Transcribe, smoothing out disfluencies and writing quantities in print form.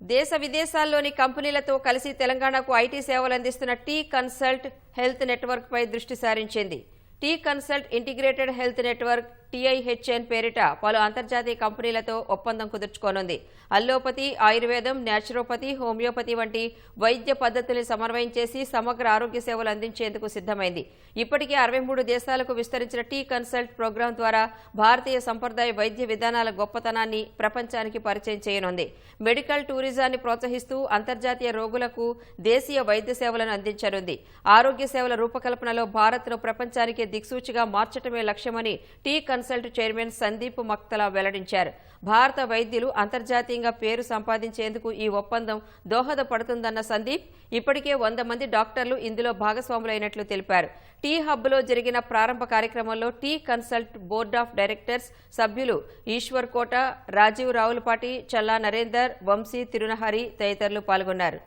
దేశ విదేశాల్లోని కంపెనీలతో కలిసి తెలంగాణకు ఐటీ సేవలు అందిస్తున్న టీ కన్సల్ట్ హెల్త్ నెట్వర్క్ పై దృష్టి సారించింది. T consult integrated health network TIHN పేరిట పలు అంతర్జాతీయ కంపెనీలతో ఒప్పందం కుదుర్చుకోనుంది. అల్లోపతి, ఆయుర్వేదం, న్యాచురోపతి, హోమియోపతి వంటి వైద్య పద్ధతుల్ని సమన్వయం చేసి సమగ్ర ఆరోగ్య సేవలు అందించేందుకు సిద్ధమైంది. ఇప్పటికే 63 దేశాలకు విస్తరించిన టీ కన్సల్ట్ ప్రోగ్రాం ద్వారా భారతీయ సంప్రదాయ వైద్య విధానాల గొప్పతనాన్ని ప్రపంచానికి పరిచయం చేయనుంది. మెడికల్ టూరిజాన్ని ప్రోత్సహిస్తూ అంతర్జాతీయ రోగులకు దేశీయ వైద్య సేవలను అందించనుంది. ఆరోగ్య సేవల రూపకల్పనలో భారత్ను ప్రపంచానికి దిక్సూచిగా మార్చడమే లక్ష్యమని టీ కన్సల్ట్ చైర్మన్ సందీప్ మక్తలా వెల్లడించారు. భారత వైద్యులు అంతర్జాతీయంగా పేరు సంపాదించేందుకు ఈ ఒప్పందం దోహదపడుతుందన్న సందీప్ ఇప్పటికే 100 మంది డాక్టర్లు ఇందులో భాగస్వాములైనట్లు తెలిపారు. టీ హబ్లో జరిగిన ప్రారంభ కార్యక్రమంలో T consult board of directors సభ్యులు ఈశ్వర్ కోట, రాజీవ్ రావులపాటి, చల్లా నరేందర్, వంశీ తిరునహరి తదితరులు పాల్గొన్నారు.